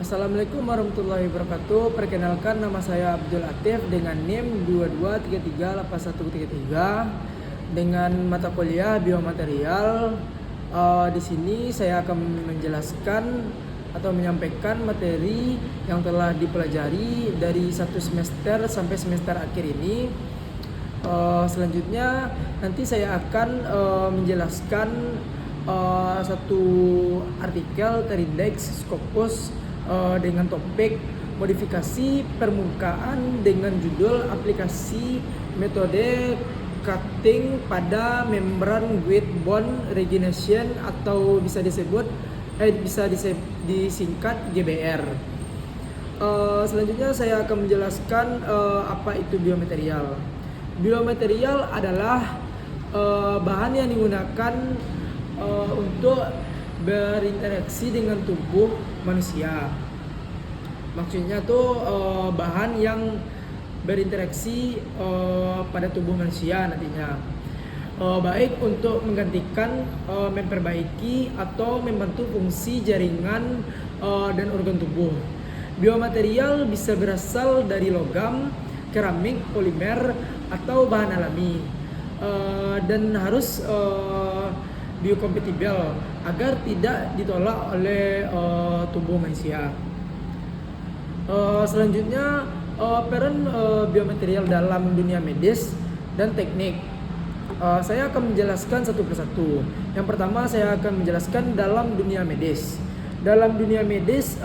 Assalamualaikum warahmatullahi wabarakatuh. Perkenalkan, nama saya Abdul Latif dengan NIM 22338133 dengan mata kuliah biomaterial. Di sini saya akan menjelaskan atau menyampaikan materi yang telah dipelajari dari satu semester sampai semester akhir ini. Selanjutnya nanti saya akan menjelaskan satu artikel terindeks Scopus dengan topik modifikasi permukaan dengan judul aplikasi metode cutting pada membran guide bond regeneration atau bisa disingkat GBR. Selanjutnya saya akan menjelaskan apa itu biomaterial. Biomaterial adalah bahan yang digunakan untuk berinteraksi dengan tubuh manusia. Maksudnya tuh bahan yang berinteraksi pada tubuh manusia nantinya, baik untuk menggantikan, memperbaiki atau membantu fungsi jaringan dan organ tubuh. Biomaterial bisa berasal dari logam, keramik, polimer atau bahan alami, dan harus biokompatibel agar tidak ditolak oleh tubuh manusia. Selanjutnya peran biomaterial dalam dunia medis dan teknik. Saya akan menjelaskan satu persatu. Yang pertama saya akan menjelaskan dalam dunia medis. Dalam dunia medis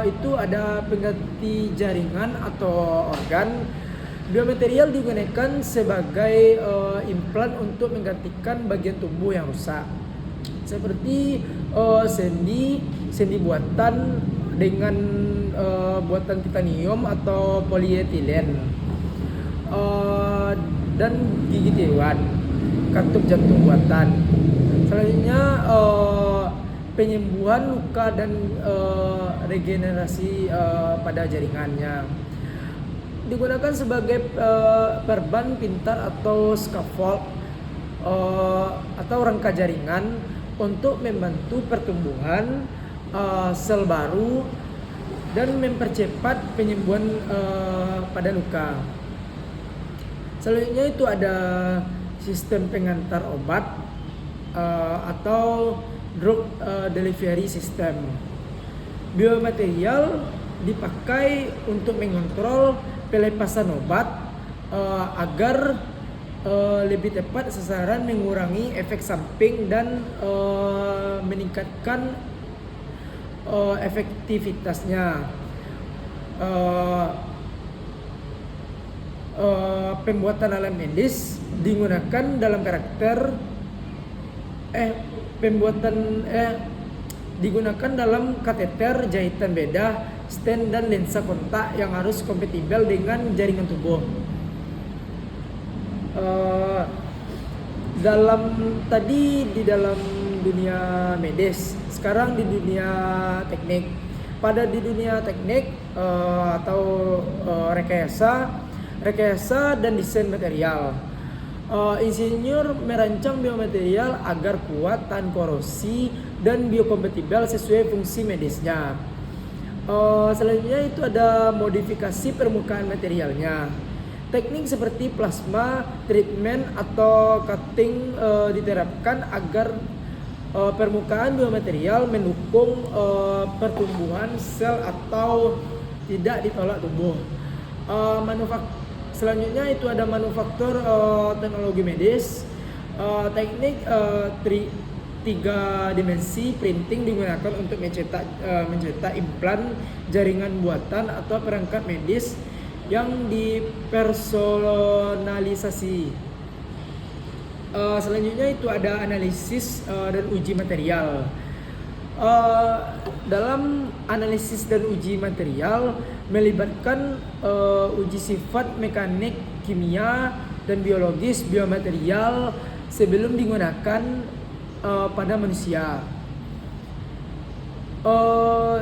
itu ada pengganti jaringan atau organ. Biomaterial digunakan sebagai implan untuk menggantikan bagian tubuh yang rusak, seperti sendi buatan dengan buatan titanium atau polietilen, dan gigi tiruan, katup jantung buatan. Selanjutnya penyembuhan luka dan regenerasi pada jaringannya. Digunakan sebagai perban pintar atau scaffold atau rangka jaringan untuk membantu pertumbuhan sel baru dan mempercepat penyembuhan pada luka. Selanjutnya itu ada sistem pengantar obat atau drug delivery system. Biomaterial dipakai untuk mengontrol pelepasan obat agar lebih tepat sasaran, mengurangi efek samping dan meningkatkan efektivitasnya. Pembuatan alat medis digunakan dalam digunakan dalam kateter, jahitan bedah, stent dan lensa kontak yang harus kompatibel dengan jaringan tubuh. Di dalam dunia medis, sekarang di dunia teknik. Di dunia teknik atau rekayasa dan desain material. Insinyur merancang biomaterial agar kuat, tahan korosi, dan biokompatibel sesuai fungsi medisnya. Selanjutnya itu ada modifikasi permukaan materialnya. Teknik seperti plasma treatment atau cutting diterapkan agar permukaan biomaterial mendukung pertumbuhan sel atau tidak ditolak tubuh. Selanjutnya itu ada manufaktur teknologi medis. Teknik 3 dimensi printing digunakan untuk mencetak implan, jaringan buatan atau perangkat medis yang dipersonalisasi. Selanjutnya itu ada analisis dan uji material. Dalam analisis dan uji material melibatkan uji sifat mekanik, kimia, dan biologis biomaterial sebelum digunakan pada manusia.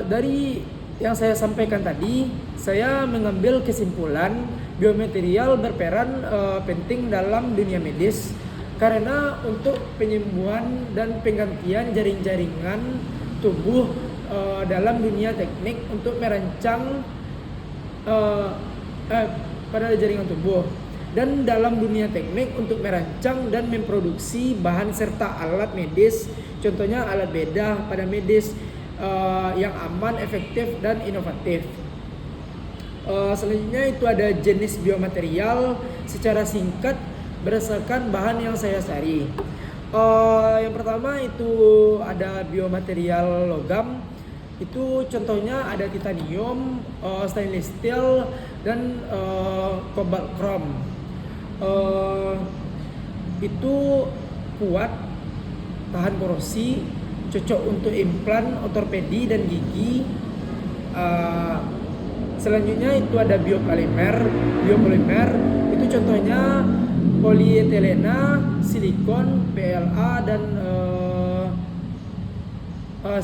Dari yang saya sampaikan tadi, saya mengambil kesimpulan biomaterial berperan penting dalam dunia medis karena untuk penyembuhan dan penggantian jaring-jaringan tubuh dalam dunia teknik untuk merancang pada jaringan tubuh, dan dalam dunia teknik untuk merancang dan memproduksi bahan serta alat medis, contohnya alat bedah pada medis yang aman, efektif, dan inovatif. Selanjutnya itu ada jenis biomaterial secara singkat berdasarkan bahan yang saya cari. Yang pertama itu ada biomaterial logam. Itu contohnya ada titanium, stainless steel, dan cobalt chrome. Itu kuat, tahan korosi, cocok untuk implan, ortopedi, dan gigi. Selanjutnya itu ada biopolimer. Biopolimer itu contohnya polietilena, silikon, PLA, dan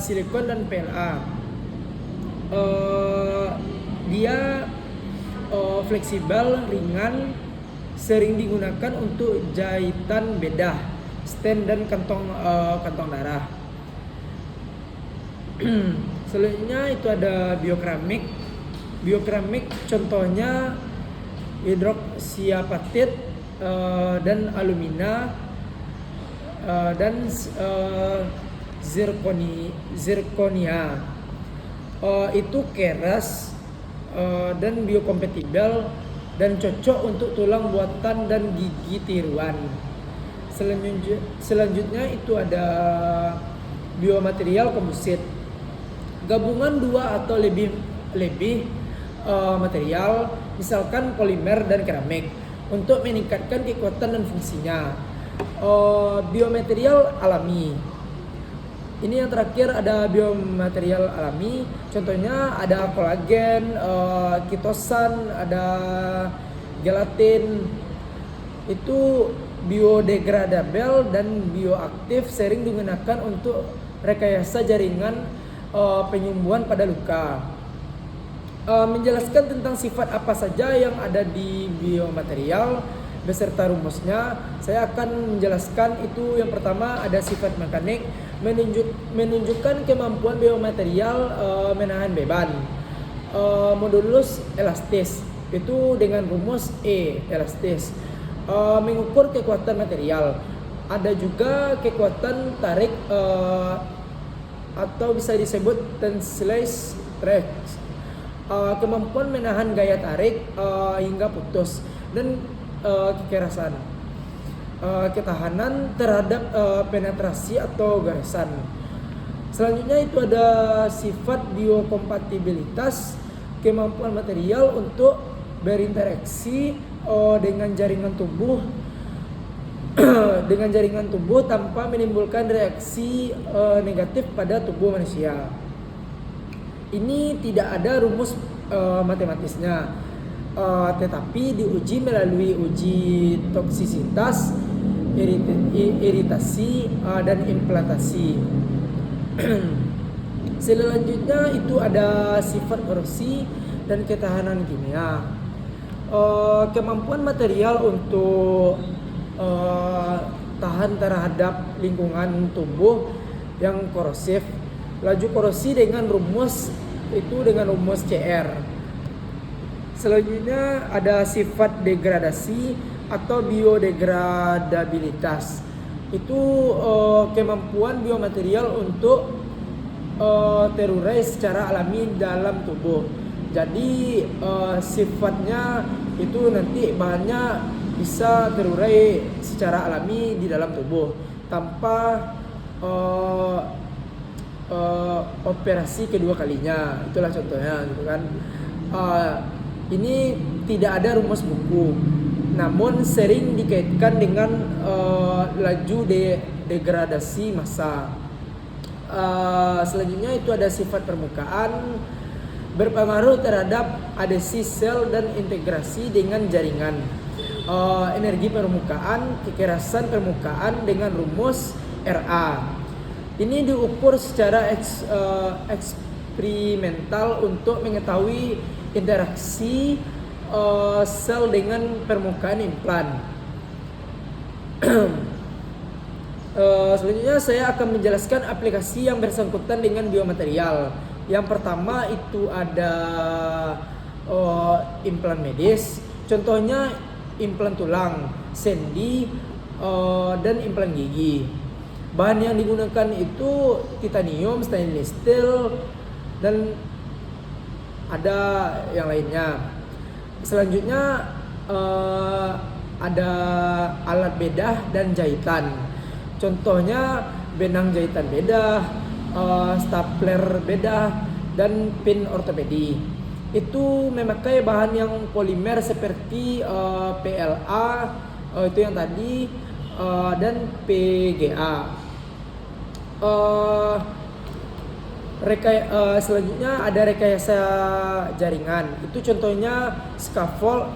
silikon dan PLA. Dia fleksibel, ringan, sering digunakan untuk jahitan bedah, stent, dan kantong darah. Selanjutnya itu ada biokeramik. Biokeramik contohnya hidroksiapatit dan alumina dan zirconia. Itu keras dan biokompatibel dan cocok untuk tulang buatan dan gigi tiruan. Selanjutnya itu ada biomaterial komposit. Gabungan dua atau lebih material, misalkan polimer dan keramik, untuk meningkatkan kekuatan dan fungsinya. Biomaterial alami. Ini yang terakhir ada biomaterial alami. Contohnya ada kolagen, kitosan, ada gelatin. Itu biodegradabel dan bioaktif, sering digunakan untuk rekayasa jaringan penyembuhan pada luka. Menjelaskan tentang sifat apa saja yang ada di biomaterial beserta rumusnya, saya akan menjelaskan. Itu yang pertama ada sifat mekanik, menunjukkan kemampuan biomaterial menahan beban. Modulus elastis, itu dengan rumus E, elastis. Mengukur kekuatan material. Ada juga kekuatan tarik atau bisa disebut tensile stress. Kemampuan menahan gaya tarik hingga putus, dan kekerasan, ketahanan terhadap penetrasi atau garisan. Selanjutnya itu ada sifat biokompatibilitas, kemampuan material untuk berinteraksi dengan jaringan tubuh tanpa menimbulkan reaksi negatif pada tubuh manusia. Ini tidak ada rumus matematisnya, tetapi diuji melalui uji toksisitas, iritasi, dan implantasi. Selanjutnya itu ada sifat korosi dan ketahanan kimia. Kemampuan material untuk tahan terhadap lingkungan tubuh yang korosif. Laju korosi dengan rumus CR. Selanjutnya ada sifat degradasi atau biodegradabilitas. Itu kemampuan biomaterial untuk terurai secara alami dalam tubuh. Jadi sifatnya itu nanti bahannya bisa terurai secara alami di dalam tubuh tanpa operasi kedua kalinya. Itulah contohnya, gitu kan. Ini tidak ada rumus buku, namun sering dikaitkan dengan laju degradasi massa. Selanjutnya itu ada sifat permukaan, berpengaruh terhadap adesi sel dan integrasi dengan jaringan. Energi permukaan, kekerasan permukaan dengan rumus Ra. Ini diukur secara eksperimental untuk mengetahui interaksi sel dengan permukaan implan. Selanjutnya saya akan menjelaskan aplikasi yang bersangkutan dengan biomaterial. Yang pertama itu ada implan medis. Contohnya implan tulang, sendi, dan implan gigi. Bahan yang digunakan itu titanium, stainless steel, dan ada yang lainnya. Selanjutnya ada alat bedah dan jahitan. Contohnya benang jahitan bedah, stapler bedah, dan pin ortopedi. Itu memakai bahan yang polimer seperti PLA, itu yang tadi, dan PGA. Selanjutnya ada rekayasa jaringan. Itu contohnya scaffold,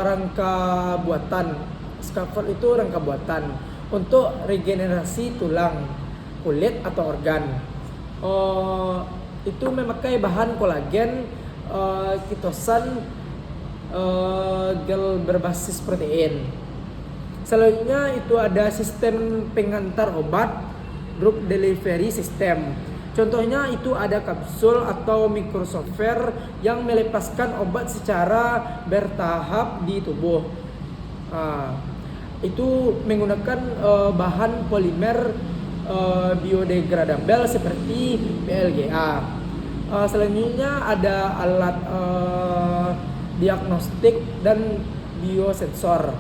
rangka buatan. Scaffold itu rangka buatan untuk regenerasi tulang, kulit atau organ. Itu memakai bahan kolagen, kitosan, gel berbasis protein. Selanjutnya itu ada sistem pengantar obat, drug delivery system. Contohnya itu ada kapsul atau microsoftware yang melepaskan obat secara bertahap di tubuh. Itu menggunakan bahan polimer biodegradable seperti PLGA. Selanjutnya ada alat diagnostik dan biosensor.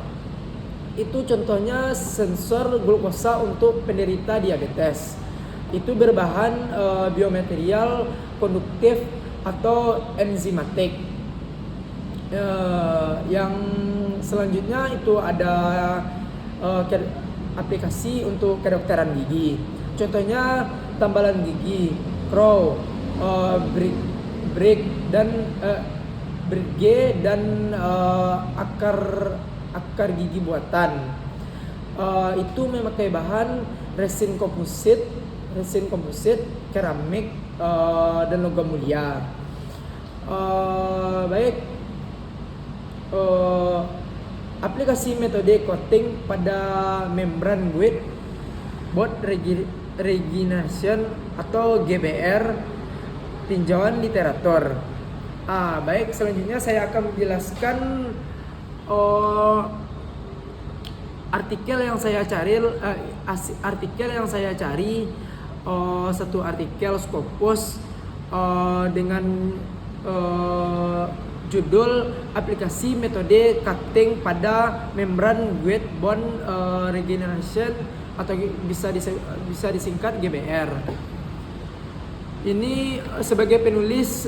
Itu contohnya sensor glukosa untuk penderita diabetes. Itu berbahan biomaterial konduktif atau enzimatik. Yang selanjutnya itu ada aplikasi untuk kedokteran gigi. Contohnya tambalan gigi, crow, Bridge dan akar gigi buatan. Itu memakai bahan resin komposit, keramik, dan logam mulia. Aplikasi metode coating pada membran guide, bond regeneration atau GBR, tinjauan literatur. Selanjutnya saya akan menjelaskan artikel yang saya cari. Satu artikel Scopus dengan judul aplikasi metode cutting pada membran guide bond regeneration atau bisa disingkat GBR. Ini sebagai penulis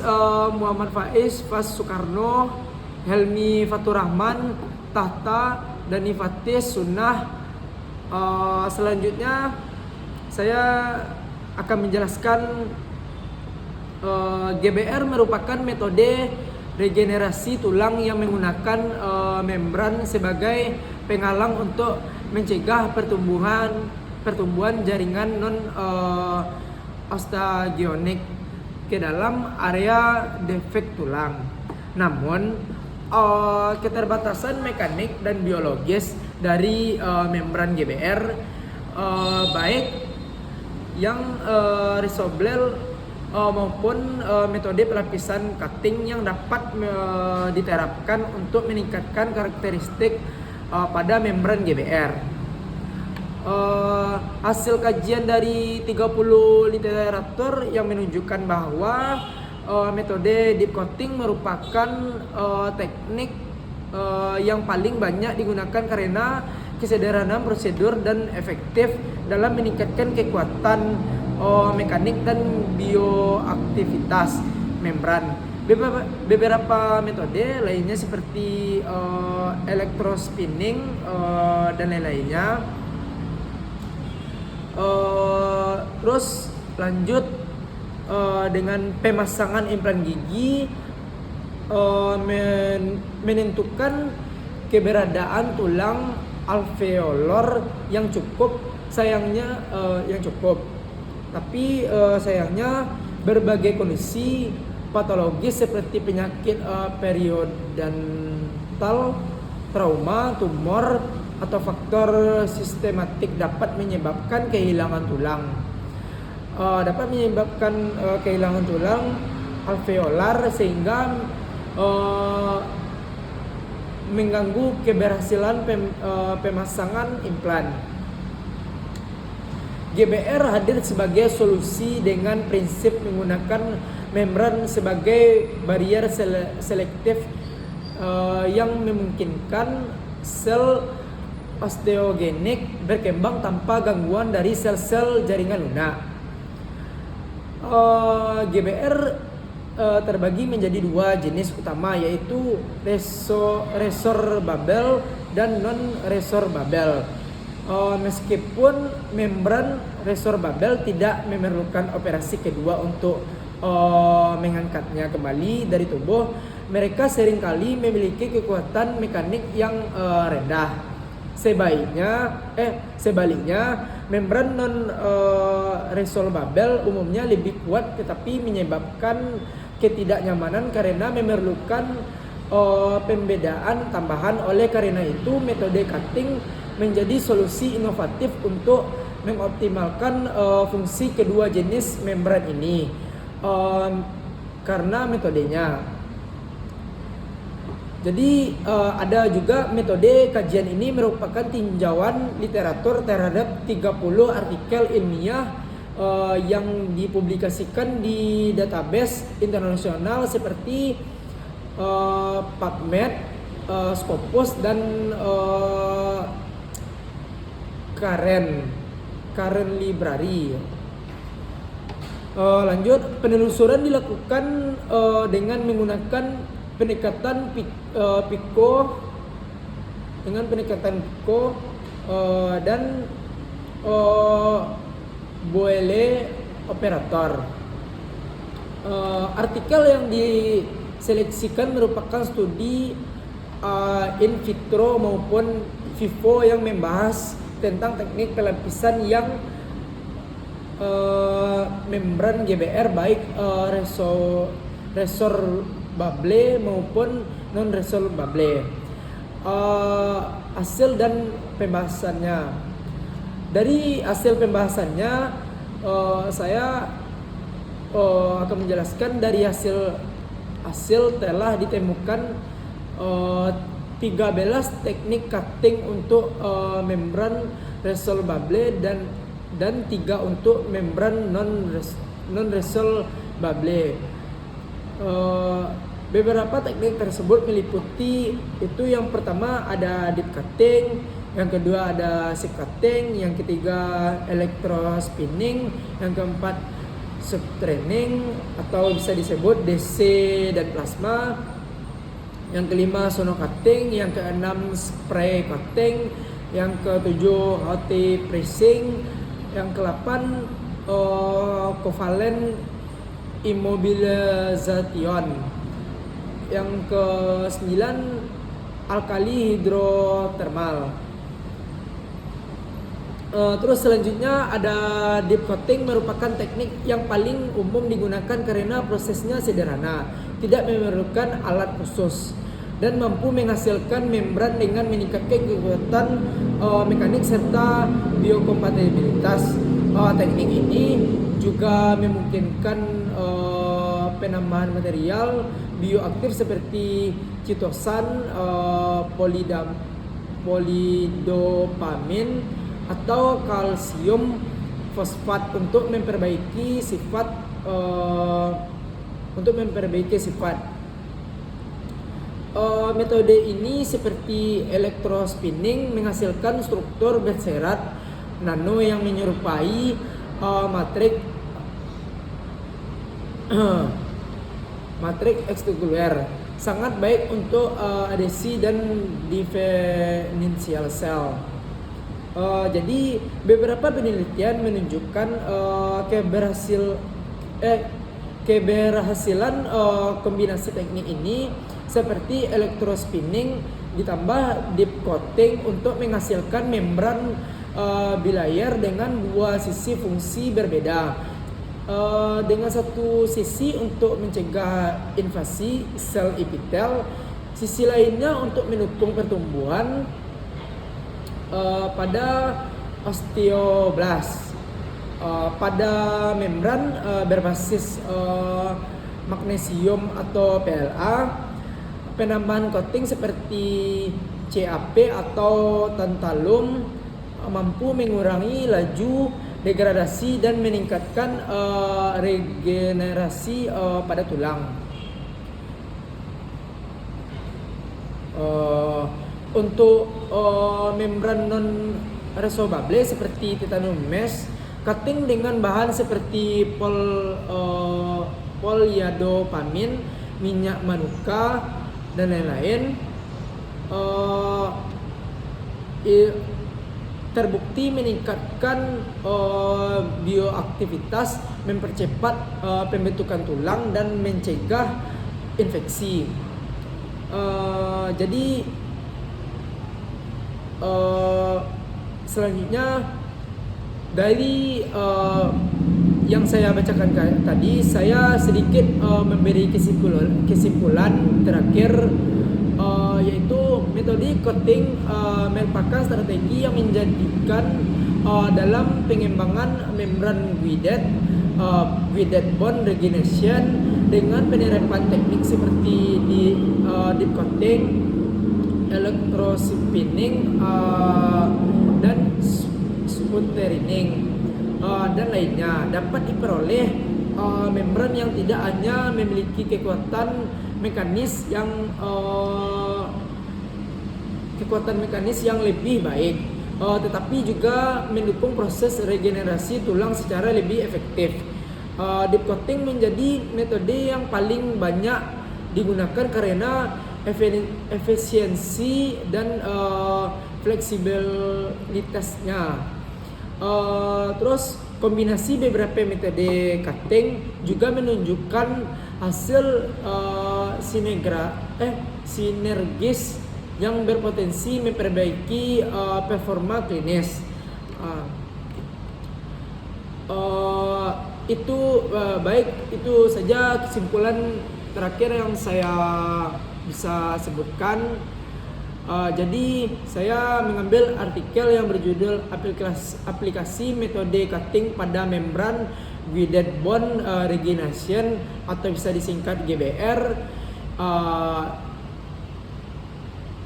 Muhammad Faiz Soekarno, Helmi Fatur Rahman, Tahta, dan Fatis Sunnah. Selanjutnya saya akan menjelaskan GBR merupakan metode regenerasi tulang yang menggunakan membran sebagai penghalang untuk mencegah pertumbuhan jaringan non osteogenic ke dalam area defek tulang. Namun keterbatasan mekanik dan biologis dari membran GBR, baik yang resorbable maupun metode pelapisan cutting yang dapat diterapkan untuk meningkatkan karakteristik pada membran GBR. Hasil kajian dari 30 literatur yang menunjukkan bahwa metode deep coating merupakan teknik yang paling banyak digunakan karena kesederhanaan prosedur dan efektif dalam meningkatkan kekuatan mekanik dan bioaktivitas membran. Beberapa metode lainnya seperti electrospinning dan lain-lainnya. Terus lanjut dengan pemasangan implan gigi, menentukan keberadaan tulang alveolar yang cukup. Tapi sayangnya berbagai kondisi patologis seperti penyakit periodontal, trauma, tumor, atau faktor sistematik dapat menyebabkan kehilangan tulang. Dapat menyebabkan kehilangan tulang alveolar sehingga mengganggu keberhasilan pemasangan implan. GBR hadir sebagai solusi dengan prinsip menggunakan membran sebagai barier selektif yang memungkinkan sel osteogenik berkembang tanpa gangguan dari sel-sel jaringan lunak. GBR terbagi menjadi dua jenis utama, yaitu resorbable dan non-resorbable. Meskipun membran resorbable tidak memerlukan operasi kedua untuk mengangkatnya kembali dari tubuh, mereka seringkali memiliki kekuatan mekanik yang rendah. Sebaliknya, membran non-resorbable umumnya lebih kuat tetapi menyebabkan ketidaknyamanan karena memerlukan pembedaan tambahan. Oleh karena itu, metode cutting menjadi solusi inovatif untuk mengoptimalkan fungsi kedua jenis membran ini karena metodenya. Jadi ada juga metode kajian ini merupakan tinjauan literatur terhadap 30 artikel ilmiah yang dipublikasikan di database internasional seperti PubMed, Scopus dan Current Library. Lanjut, penelusuran dilakukan dengan menggunakan pendekatan Pico dan Boole operator. Artikel yang diseleksikan merupakan studi in vitro maupun vivo yang membahas tentang teknik pelapisan yang membran GBR baik resorbable maupun non-resorbable. Hasil dan pembahasannya. Dari hasil pembahasannya saya akan menjelaskan. Dari hasil telah ditemukan 13 teknik cutting untuk membran resorbable dan 3 untuk membran non-resorbable. Beberapa teknik tersebut meliputi itu, yang pertama ada deep cutting, yang kedua ada shape cutting, yang ketiga electrospinning, yang keempat subtraining atau bisa disebut DC dan plasma, yang kelima sono cutting, yang keenam spray cutting, yang ketujuh hot pressing, yang ke-8 covalent immobilization, yang ke-9 alkali hidrotermal. Terus selanjutnya ada deep coating, merupakan teknik yang paling umum digunakan karena prosesnya sederhana, tidak memerlukan alat khusus dan mampu menghasilkan membran dengan meningkatkan kekuatan mekanik serta biokompatibilitas. Teknik ini juga memungkinkan penambahan material bioaktif seperti chitosan, polidopamin atau kalsium fosfat untuk memperbaiki sifat metode ini seperti electrospinning menghasilkan struktur berserat nano yang menyerupai matriks ekstraseluler, sangat baik untuk adesi dan differential cell. Jadi beberapa penelitian menunjukkan keberhasilan kombinasi teknik ini seperti electrospinning ditambah deep coating untuk menghasilkan membran bilayer dengan dua sisi fungsi berbeda. Dengan satu sisi untuk mencegah invasi sel epitel, sisi lainnya untuk mendukung pertumbuhan pada osteoblast. Pada membran berbasis magnesium atau PLA, penambahan coating seperti CAP atau tantalum mampu mengurangi laju degradasi dan meningkatkan regenerasi pada tulang. Untuk membran non resorbable seperti titanium mesh, coating dengan bahan seperti polyadopamin, minyak manuka, dan lain-lain terbukti meningkatkan bioaktivitas, mempercepat pembentukan tulang dan mencegah infeksi. Jadi selanjutnya dari yang saya bacakan tadi, saya sedikit memberi kesimpulan terakhir, yaitu metode coating merupakan strategi yang menjadikan dalam pengembangan membran guided bone regeneration dengan penerapan teknik seperti deep coating, electrospinning, dan sputtering dan lainnya, dapat diperoleh membran yang tidak hanya memiliki kekuatan mekanis yang lebih baik, tetapi juga mendukung proses regenerasi tulang secara lebih efektif. Deep coating menjadi metode yang paling banyak digunakan karena efisiensi dan fleksibilitasnya. Terus kombinasi beberapa metode cutting juga menunjukkan hasil sinergis yang berpotensi memperbaiki performa klinis. Itu saja kesimpulan terakhir yang saya bisa sebutkan. Jadi saya mengambil artikel yang berjudul aplikasi metode cutting pada membran guided bone regeneration atau bisa disingkat GBR.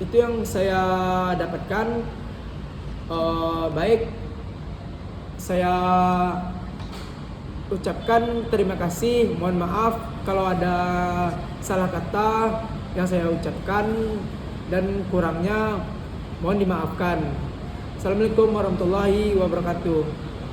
Itu yang saya dapatkan. Baik, saya ucapkan terima kasih. Mohon maaf kalau ada salah kata yang saya ucapkan dan kurangnya mohon dimaafkan. Assalamualaikum warahmatullahi wabarakatuh.